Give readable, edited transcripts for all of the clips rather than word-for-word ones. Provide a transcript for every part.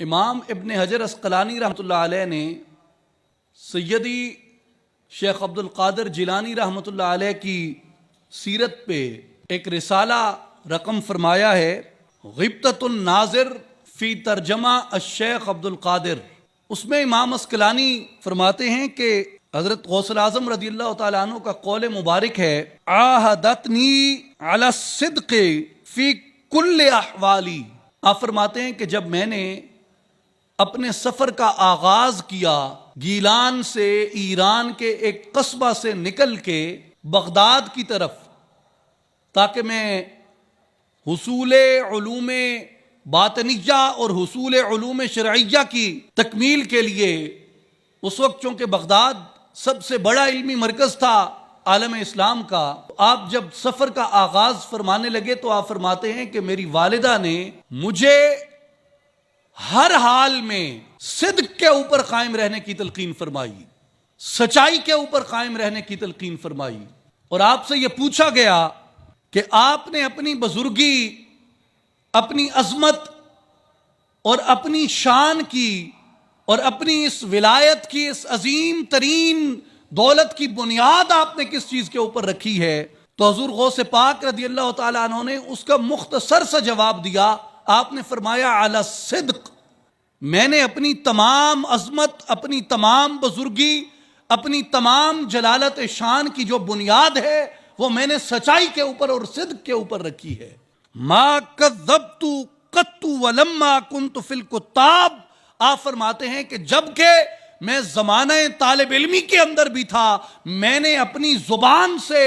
امام ابن حجر اسقلانی رحمۃ اللہ علیہ نے سیدی شیخ عبد القادر جیلانی رحمۃ اللہ علیہ کی سیرت پہ ایک رسالہ رقم فرمایا ہے، غبطۃ الناظر فی ترجمہ الشیخ عبد القادر۔ اس میں امام اسقلانی فرماتے ہیں کہ حضرت غوث الاعظم رضی اللہ تعالیٰ عنہ کا قول مبارک ہے، عاہدتنی علی الصدق فی کل احوالی۔ آپ فرماتے ہیں کہ جب میں نے اپنے سفر کا آغاز کیا گیلان سے، ایران کے ایک قصبہ سے نکل کے بغداد کی طرف، تاکہ میں حصول علوم باطنیہ اور حصول علوم شرعیہ کی تکمیل کے لیے، اس وقت چونکہ بغداد سب سے بڑا علمی مرکز تھا عالم اسلام کا، آپ جب سفر کا آغاز فرمانے لگے تو آپ فرماتے ہیں کہ میری والدہ نے مجھے ہر حال میں صدق کے اوپر قائم رہنے کی تلقین فرمائی، سچائی کے اوپر قائم رہنے کی تلقین فرمائی۔ اور آپ سے یہ پوچھا گیا کہ آپ نے اپنی بزرگی، اپنی عظمت اور اپنی شان کی اور اپنی اس ولایت کی اس عظیم ترین دولت کی بنیاد آپ نے کس چیز کے اوپر رکھی ہے؟ تو حضور غوث پاک رضی اللہ تعالیٰ عنہ نے اس کا مختصر سا جواب دیا۔ آپ نے فرمایا علی الصدق، میں نے اپنی تمام عظمت، اپنی تمام بزرگی، اپنی تمام جلالت شان کی جو بنیاد ہے وہ میں نے سچائی کے اوپر اور صدق کے اوپر رکھی ہے۔ ما کذبت قط ولما کنت فی الکتاب۔ آپ فرماتے ہیں کہ جب کہ میں زمانہ طالب علمی کے اندر بھی تھا، میں نے اپنی زبان سے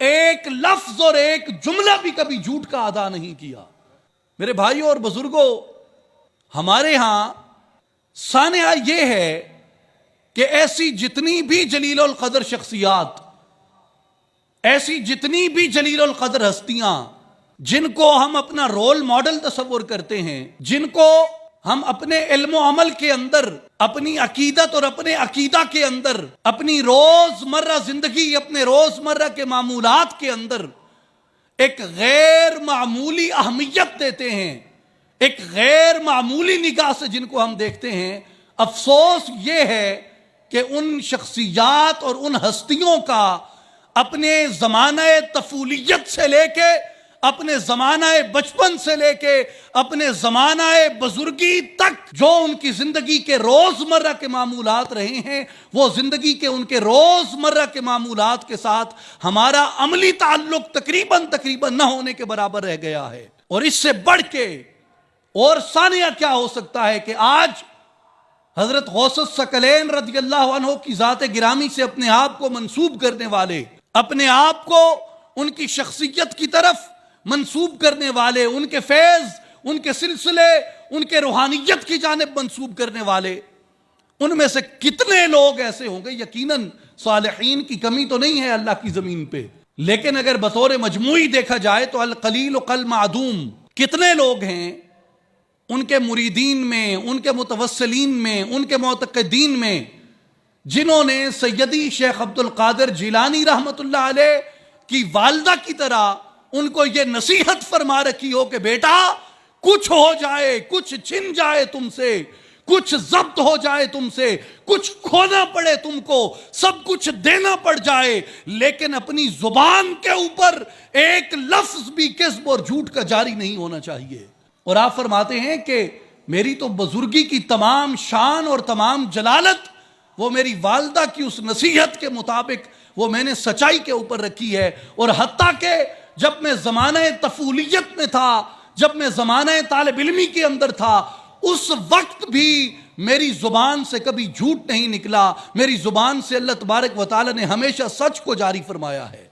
ایک لفظ اور ایک جملہ بھی کبھی جھوٹ کا ادا نہیں کیا۔ میرے بھائیوں اور بزرگوں، ہمارے ہاں سانحہ یہ ہے کہ ایسی جتنی بھی جلیل القدر شخصیات، ایسی جتنی بھی جلیل القدر ہستیاں جن کو ہم اپنا رول ماڈل تصور کرتے ہیں، جن کو ہم اپنے علم و عمل کے اندر، اپنی عقیدت اور اپنے عقیدہ کے اندر، اپنی روزمرہ زندگی، اپنے روزمرہ کے معمولات کے اندر ایک غیر معمولی اہمیت دیتے ہیں، ایک غیر معمولی نگاہ سے جن کو ہم دیکھتے ہیں، افسوس یہ ہے کہ ان شخصیات اور ان ہستیوں کا اپنے زمانہ طفولیت سے لے کے، اپنے زمانہ بچپن سے لے کے اپنے زمانہ بزرگی تک جو ان کی زندگی کے روزمرہ کے معمولات رہے ہیں، وہ زندگی کے ان کے روزمرہ کے معمولات کے ساتھ ہمارا عملی تعلق تقریباً نہ ہونے کے برابر رہ گیا ہے۔ اور اس سے بڑھ کے اور سانحہ کیا ہو سکتا ہے کہ آج حضرت غوث الثقلین رضی اللہ عنہ کی ذات گرامی سے اپنے آپ کو منسوب کرنے والے، اپنے آپ کو ان کی شخصیت کی طرف منسوب کرنے والے، ان کے فیض، ان کے سلسلے، ان کے روحانیت کی جانب منسوب کرنے والے، ان میں سے کتنے لوگ ایسے ہوں گے؟ یقیناً صالحین کی کمی تو نہیں ہے اللہ کی زمین پہ، لیکن اگر بطور مجموعی دیکھا جائے تو القلیل قل معدوم۔ کتنے لوگ ہیں ان کے مریدین میں، ان کے متوسلین میں، ان کے معتقدین میں، جنہوں نے سیدی شیخ عبد القادر جیلانی رحمۃ اللہ علیہ کی والدہ کی طرح ان کو یہ نصیحت فرما رکھی ہو کہ بیٹا کچھ ہو جائے، کچھ چھن جائے تم سے، کچھ ضبط ہو جائے تم سے، کچھ کھونا پڑے تم کو، سب کچھ دینا پڑ جائے، لیکن اپنی زبان کے اوپر ایک لفظ بھی کذب اور جھوٹ کا جاری نہیں ہونا چاہیے۔ اور آپ فرماتے ہیں کہ میری تو بزرگی کی تمام شان اور تمام جلالت وہ میری والدہ کی اس نصیحت کے مطابق وہ میں نے سچائی کے اوپر رکھی ہے۔ اور حتیٰ کہ جب میں زمانہ طفولیت میں تھا، جب میں زمانہ طالب علمی کے اندر تھا، اس وقت بھی میری زبان سے کبھی جھوٹ نہیں نکلا، میری زبان سے اللہ تبارک و تعالی نے ہمیشہ سچ کو جاری فرمایا ہے۔